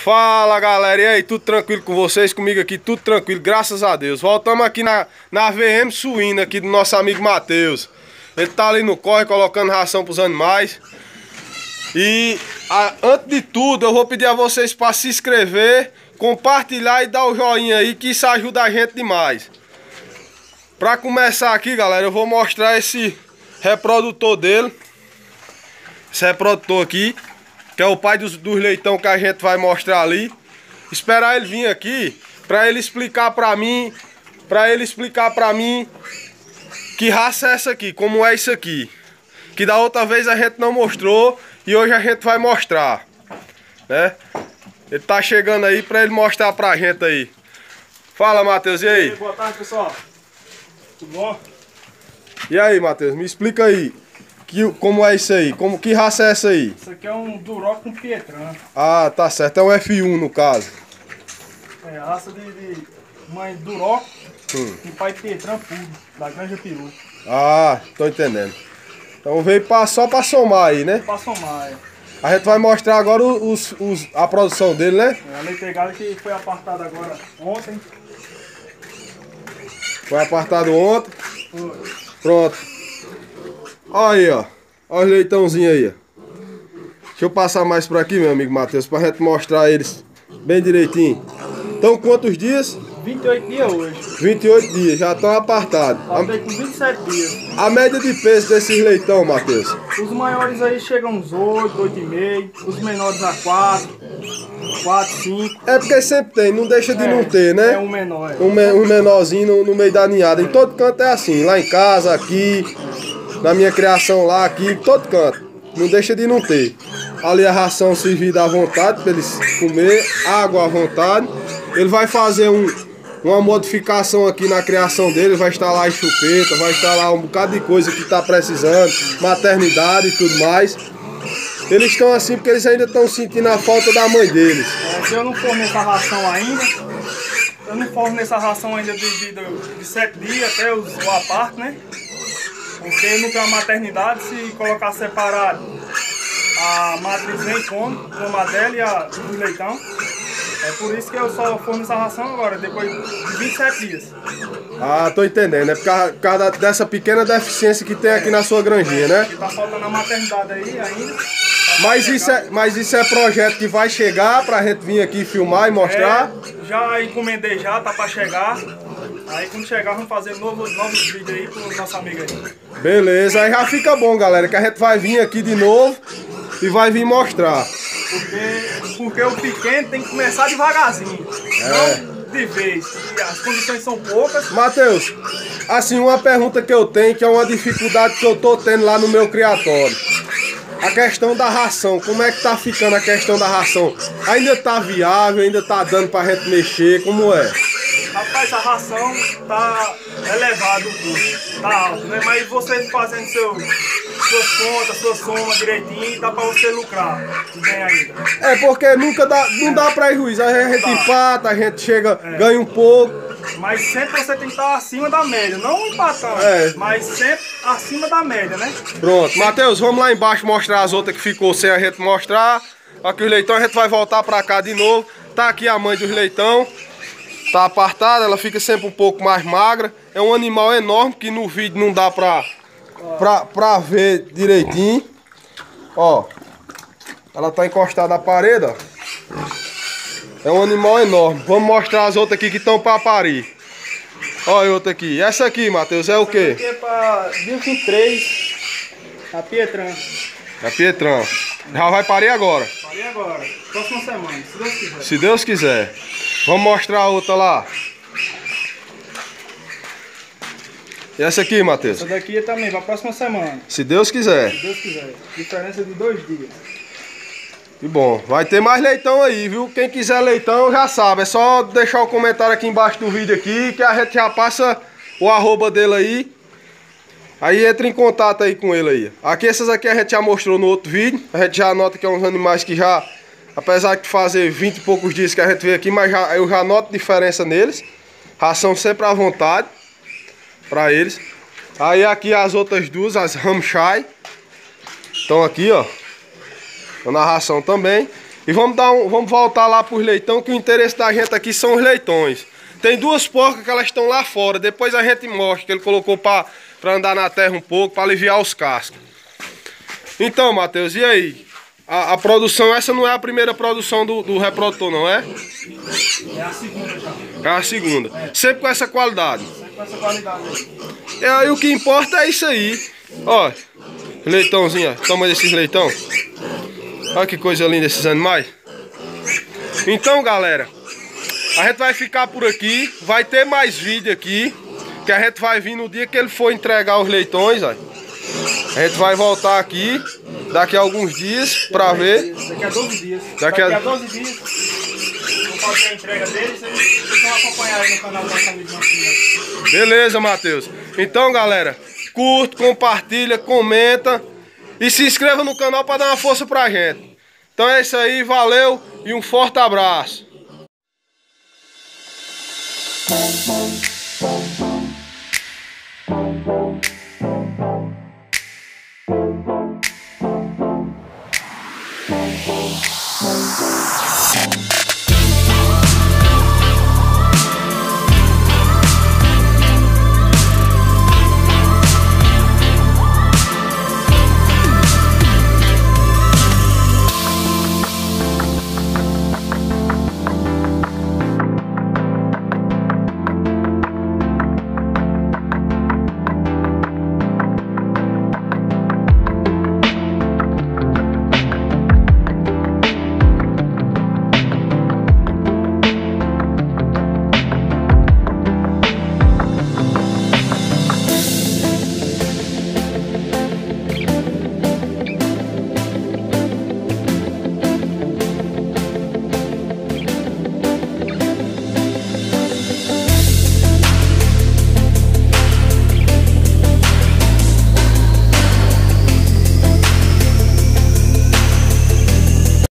Fala galera, e aí, tudo tranquilo com vocês? Comigo aqui, tudo tranquilo, graças a Deus. Voltamos aqui na VM Suína aqui do nosso amigo Matheus. Ele tá ali no corre colocando ração pros animais. E antes de tudo, eu vou pedir a vocês para se inscrever, compartilhar e dar o joinha aí, que isso ajuda a gente demais. Para começar aqui, galera, eu vou mostrar esse reprodutor dele. Esse reprodutor aqui, que é o pai dos leitão que a gente vai mostrar ali. Esperar ele vir aqui para ele explicar para mim, que raça é essa aqui, como é isso aqui. Que da outra vez a gente não mostrou e hoje a gente vai mostrar, né? Ele tá chegando aí para ele mostrar pra gente aí. Fala, Matheus, e aí? Boa tarde, pessoal. Tudo bom? E aí, Matheus, me explica aí. Como é isso aí? Que raça é essa aí? Isso aqui é um Duroc com Pietran. Ah, tá certo. É um F1 no caso. É a raça de mãe Duroc e pai Pietran puro, da Granja Peru. Ah, tô entendendo. Então veio só pra somar aí, né? Pra somar, é. A gente vai mostrar agora a produção dele, né? É a leiteigada que foi apartada agora ontem. Foi apartado ontem. Foi. Pronto. Olha aí, ó. Olha os leitãozinhos aí, ó. Deixa eu passar mais por aqui, meu amigo Matheus, pra gente mostrar eles bem direitinho. Então, quantos dias? 28 dias hoje. 28 dias, já estão apartados. Passei com 27 dias. A média de peso desses leitão, Matheus? Os maiores aí chegam uns 8, 8,5. Os menores a 4, 5. É porque sempre tem, não deixa de não ter, né? É um menor. Um menorzinho no meio da ninhada. Em todo canto é assim, lá em casa, aqui, na minha criação lá, aqui, em todo canto. Não deixa de não ter. Ali a ração servida à vontade para eles comer, água à vontade. Ele vai fazer uma modificação aqui na criação dele, vai instalar a chupeta, vai instalar um bocado de coisa que está precisando, maternidade e tudo mais. Eles estão assim porque eles ainda estão sentindo a falta da mãe deles. Se eu não for nessa ração ainda, de 7 dias até o aparto, né? Porque não tem uma maternidade, se colocar separado, a matriz nem come a dela e a do leitão. É por isso que eu só forno essa ração agora, depois de 27 dias. Ah, tô entendendo. É por causa dessa pequena deficiência que tem aqui na sua granjinha, né? Que tá faltando a maternidade aí ainda. Mas isso é projeto que vai chegar pra gente vir aqui filmar e mostrar? Já encomendei já, tá pra chegar. Aí quando chegar vamos fazer novos vídeos aí pro nosso amigo aí. Beleza, aí já fica bom, galera, que a gente vai vir aqui de novo e vai vir mostrar. Porque o pequeno tem que começar devagarzinho, não de vez, e as condições são poucas. Matheus, assim, uma pergunta que eu tenho, que é uma dificuldade que eu tô tendo lá no meu criatório. A questão da ração, como é que tá ficando a questão da ração? Ainda tá viável, ainda tá dando pra gente mexer, como é? Rapaz, a ração tá elevado o custo, tá alto, né? Mas você fazendo suas contas, sua soma direitinho, dá pra você lucrar bem ainda. É porque não dá prejuízo, a gente empata, a gente chega, ganha um pouco. Mas sempre você tem que estar acima da média, não empatando, mas sempre acima da média, né? Pronto, Matheus, vamos lá embaixo mostrar as outras que ficou sem a gente mostrar. Aqui os leitão, a gente vai voltar pra cá de novo. Tá aqui a mãe dos leitão. Tá apartada, ela fica sempre um pouco mais magra. É um animal enorme que no vídeo não dá pra ver direitinho. Ó, ela tá encostada na parede, ó. É um animal enorme. Vamos mostrar as outras aqui que estão pra parir. Olha outra aqui. Essa aqui, Matheus, é o quê? Essa aqui é pra 23, a Pietran. É Pietran. Já vai parir agora. Parei agora, próxima semana, se Deus quiser. Se Deus quiser. Vamos mostrar a outra lá. E essa aqui, Matheus? Essa daqui é também pra próxima semana. Se Deus quiser. Se Deus quiser. Diferença de 2 dias. Que bom. Vai ter mais leitão aí, viu? Quem quiser leitão já sabe. É só deixar o comentário aqui embaixo do vídeo aqui, que a gente já passa o arroba dele aí. Aí entra em contato aí com ele aí. Aqui essas aqui a gente já mostrou no outro vídeo. A gente já nota que é uns animais que já, apesar de fazer 20 e poucos dias que a gente veio aqui, mas eu já noto diferença neles. Ração sempre à vontade pra eles. Aí aqui as outras duas, as Ramshai, estão aqui, ó. Estão na ração também. E vamos voltar lá pros leitão, que o interesse da gente aqui são os leitões. Tem duas porcas que elas estão lá fora. Depois a gente mostra que ele colocou pra andar na terra um pouco, pra aliviar os cascos. Então, Matheus, e aí? A produção, essa não é a primeira produção do reprodutor, não é? É a segunda já. É a segunda. Sempre com essa qualidade. Sempre com essa qualidade aí. E aí o que importa é isso aí. Ó, leitãozinho, ó. Tamanho desses leitão. Olha que coisa linda esses animais. Então, galera, a gente vai ficar por aqui. Vai ter mais vídeo aqui, que a gente vai vir no dia que ele for entregar os leitões, ó. A gente vai voltar aqui daqui a alguns dias pra ver. Daqui a 12 dias. Daqui a 12 dias. Vou fazer a entrega deles. Vocês vão acompanhar aí no canal do nosso amigo Marcinho. Beleza, Matheus. Então, galera, curte, compartilha, comenta e se inscreva no canal para dar uma força pra gente. Então é isso aí, valeu e um forte abraço.